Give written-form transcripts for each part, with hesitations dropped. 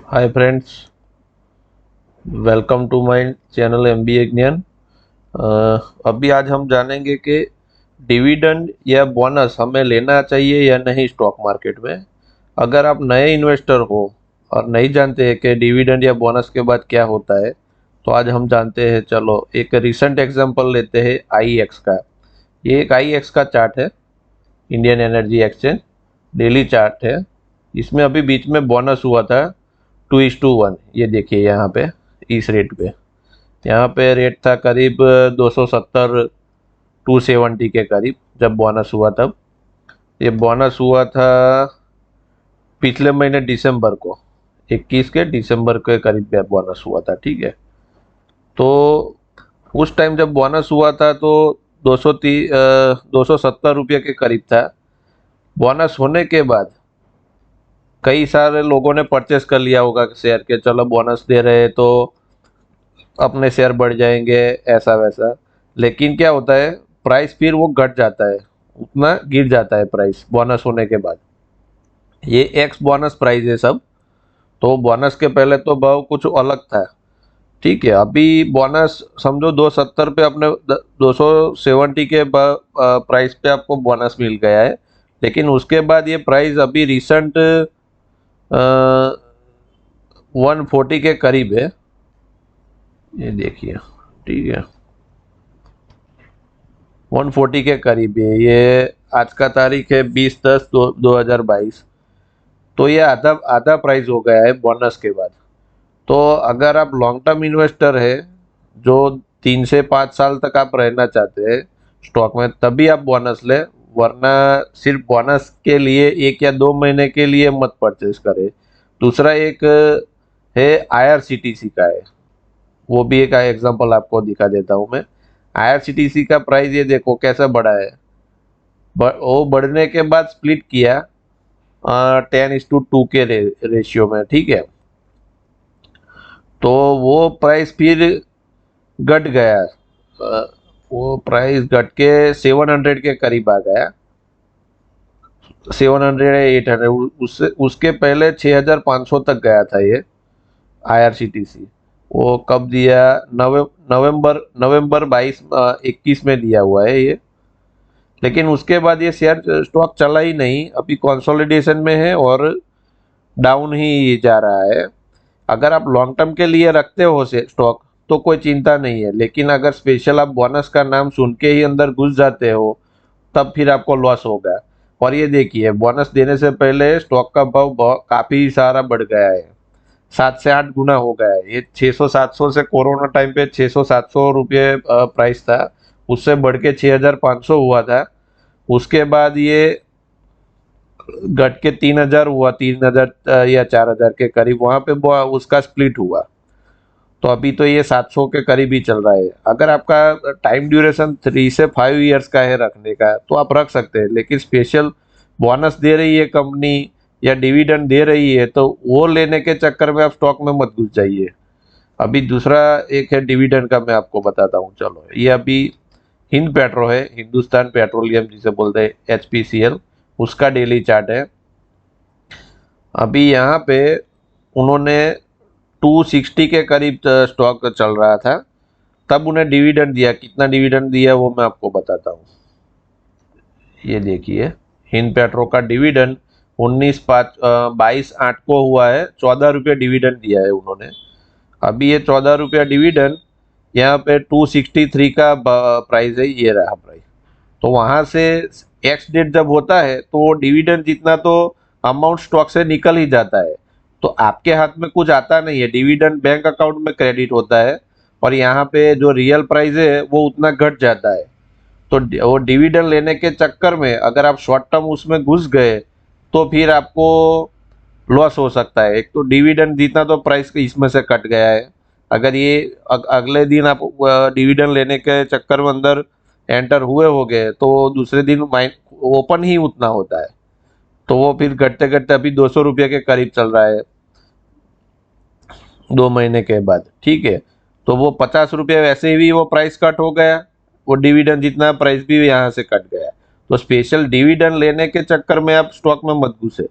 Hi friends, welcome to my channel MBA Gyan. अभी आज हम जानेंगे कि डिविडेंड या बोनस हमें लेना चाहिए या नहीं स्टॉक मार्केट में। अगर आप नए इन्वेस्टर हो और नहीं जानते हैं कि डिविडेंड या बोनस के बाद क्या होता है, तो आज हम जानते हैं। चलो एक रिसेंट एग्जांपल लेते हैं आईएक्स का। ये एक आईएक्स का चार्ट है, Indian energy exchange daily chart है। इसमें अभी बीच में बोनस हुआ था 2:1। ये देखिए यहाँ पे इस रेट पे, यहाँ पे रेट था करीब 270 270 के करीब जब बोनस हुआ तब। ये बोनस हुआ था पिछले महीने दिसंबर को, 21 के दिसंबर के करीब बोनस हुआ था। ठीक है, तो उस टाइम जब बोनस हुआ था तो 270 रुपये के करीब था। बोनस होने के बाद कई सारे लोगों ने परचेस कर लिया होगा शेयर के, चलो बोनस दे रहे हैं तो अपने शेयर बढ़ जाएंगे, ऐसा वैसा। लेकिन क्या होता है, प्राइस फिर वो घट जाता है, उतना गिर जाता है प्राइस बोनस होने के बाद। ये एक्स बोनस प्राइस है सब। तो बोनस के पहले तो भाव कुछ अलग था। ठीक है, अभी बोनस समझो 270 पे अपने 270 के प्राइस पे आपको बोनस मिल गया है। लेकिन उसके बाद ये प्राइस अभी रिसेंट 140 के करीब है। ये देखिए, ठीक है, 140 के करीब है ये। आज का तारीख है 20/10/2022। तो ये आधा आधा प्राइस हो गया है बोनस के बाद। तो अगर आप लॉन्ग टर्म इन्वेस्टर है, जो 3 से 5 साल तक आप रहना चाहते हैं स्टॉक में, तभी आप बोनस ले। वरना सिर्फ बोनस के लिए 1 या 2 महीने के लिए मत परचेज करें। दूसरा एक है आईआरसीटीसी का है, वो भी एक एग्जांपल आपको दिखा देता हूँ मैं। आईआरसीटीसी का प्राइस ये देखो कैसा बढ़ा है। वो बढ़ने के बाद स्प्लिट किया 10:2 के रेशियो में। ठीक है, तो वो प्राइस फिर घट गया। वो प्राइस घट के 700 के करीब आ गया, 700 800। उससे उसके पहले 6500 तक गया था ये आईआरसीटीसी। वो कब दिया, नवंबर नवंबर 21 में दिया हुआ है ये। लेकिन उसके बाद ये शेयर स्टॉक चला ही नहीं, अभी कंसोलिडेशन में है और डाउन ही जा रहा है। अगर आप लॉन्ग टर्म के लिए रखते हो से स्टॉक तो कोई चिंता नहीं है। लेकिन अगर स्पेशल आप बोनस का नाम सुन के ही अंदर घुस जाते हो, तब फिर आपको लॉस होगा। और ये देखिए, बोनस देने से पहले स्टॉक का भाव काफी सारा बढ़ गया है, 7 से 8 गुना हो गया है। ये 600 700 से कोरोना टाइम पे 600 700 रुपये प्राइस था, उससे बढ़ के 6500 हुआ था। उसके बाद ये घट के 3000 हुआ, 3000 या 4000 के करीब वहां पे उसका स्प्लिट हुआ। तो अभी तो ये 700 के करीब ही चल रहा है। अगर आपका टाइम ड्यूरेशन 3 से 5 ईयर्स का है रखने का, तो आप रख सकते हैं। लेकिन स्पेशल बोनस दे रही है कंपनी या डिविडेंड दे रही है, तो वो लेने के चक्कर में आप स्टॉक में मत घुस जाइए। अभी दूसरा एक है डिविडेंड का, मैं आपको बताता हूँ। चलो, ये अभी हिंद पेट्रो है, हिंदुस्तान पेट्रोलियम जिसे बोलते हैं, एचपीसीएल। उसका डेली चार्ट है। अभी यहाँ पे उन्होंने 260 के करीब स्टॉक चल रहा था, तब उन्हें डिविडेंड दिया। कितना डिविडेंड दिया वो मैं आपको बताता हूँ। ये देखिए, हिंद पेट्रो का डिविडेंड 22/8 को हुआ है, 14 रुपये डिविडेंड दिया है उन्होंने। अभी ये 14 रुपया डिविडेंड, यहाँ पे 263 का प्राइस है, ये रहा प्राइस। तो वहां से एक्स डेट जब होता है तो वो डिविडेंड जितना तो अमाउंट स्टॉक से निकल ही जाता है। तो आपके हाथ में कुछ आता नहीं है, डिविडेंड बैंक अकाउंट में क्रेडिट होता है। और यहाँ पे जो रियल प्राइस है वो उतना घट जाता है। तो वो डिविडेंड लेने के चक्कर में अगर आप शॉर्ट टर्म उसमें घुस गए, तो फिर आपको लॉस हो सकता है। एक तो डिविडेंड जितना तो प्राइस इसमें से कट गया है। अगर ये अगले दिन आप डिविडेंड लेने के चक्कर में अंदर एंटर हुए हो गए, तो दूसरे दिन माइन ओपन ही उतना होता है। तो वो फिर घटते घटते अभी 200 रुपये के करीब चल रहा है 2 महीने के बाद। ठीक है, तो वो 50 रुपये वैसे ही वो प्राइस कट हो गया, वो डिविडेंड जितना प्राइस भी यहाँ से कट गया। तो स्पेशल डिविडेंड लेने के चक्कर में आप स्टॉक में मत घुसे।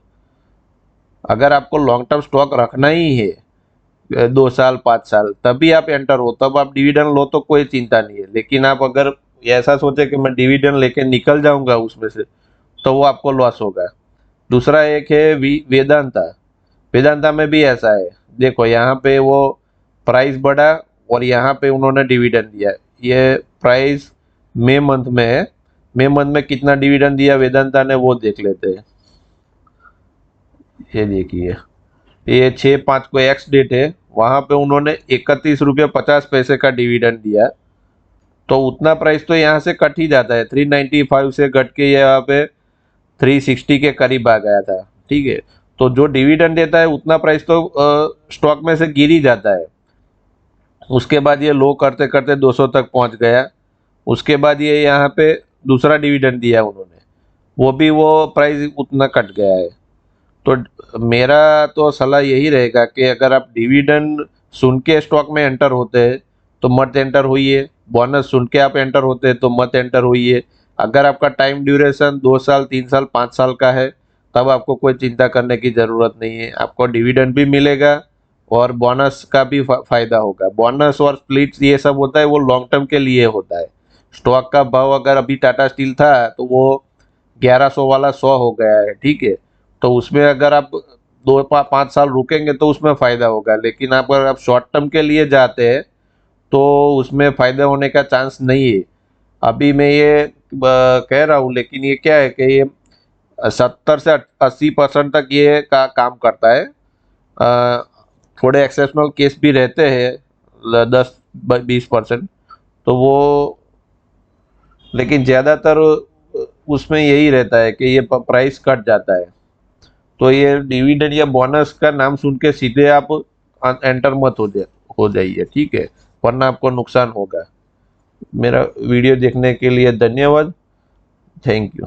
अगर आपको लॉन्ग टर्म स्टॉक रखना ही है 2 साल 5 साल, तभी आप एंटर हो, तब आप डिविडेंड लो तो कोई चिंता नहीं है। लेकिन आप अगर ऐसा सोचे कि मैं डिविडेंड लेके निकल जाऊंगा उसमें से, तो वो आपको लॉस होगा। दूसरा एक है वेदांता। वेदांता में भी ऐसा है, देखो यहाँ पे वो प्राइस बढ़ा और यहाँ पे उन्होंने डिविडेंड दिया। ये प्राइस मई मंथ में है, मई मंथ में कितना डिविडेंड दिया वेदांता ने वो देख लेते हैं। ये देखिए, ये 6/5 को एक्स डेट है, वहां पे उन्होंने 31 रुपये 50 पैसे का डिविडेंड दिया। तो उतना प्राइस तो यहाँ से कट ही जाता है, 395 से घट के यहाँ पे 360 के करीब आ गया था। ठीक है, तो जो डिविडेंड देता है उतना प्राइस तो स्टॉक में से गिर ही जाता है। उसके बाद ये लो करते करते 200 तक पहुंच गया। उसके बाद ये यहाँ पे दूसरा डिविडेंड दिया उन्होंने, वो भी वो प्राइस उतना कट गया है। तो मेरा तो सलाह यही रहेगा कि अगर आप डिविडेंड सुन के स्टॉक में एंटर होते हैं तो मत एंटर होइए, बोनस सुन के आप एंटर होते हैं तो मत एंटर होइए। अगर आपका टाइम ड्यूरेशन 2 साल 3 साल 5 साल का है, तब आपको कोई चिंता करने की ज़रूरत नहीं है। आपको डिविडेंड भी मिलेगा और बोनस का भी फायदा होगा। बोनस और स्प्लिट्स ये सब होता है वो लॉन्ग टर्म के लिए होता है। स्टॉक का भाव अगर अभी टाटा स्टील था तो वो 1100 वाला 100 हो गया है, ठीक है, तो उसमें अगर आप 5 साल रुकेंगे तो उसमें फायदा होगा। लेकिन अगर आप शॉर्ट टर्म के लिए जाते हैं तो उसमें फायदा होने का चांस नहीं है। अभी मैं ये कह रहा हूँ, लेकिन ये क्या है कि ये 70 से 80% तक ये काम करता है। थोड़े एक्सेप्शनल केस भी रहते हैं, 10-20%, तो वो, लेकिन ज़्यादातर उसमें यही रहता है कि ये प्राइस कट जाता है। तो ये डिविडेंड या बोनस का नाम सुन के सीधे आप एंटर मत हो जाइए, ठीक है, वरना आपको नुकसान होगा। मेरा वीडियो देखने के लिए धन्यवाद। Thank you.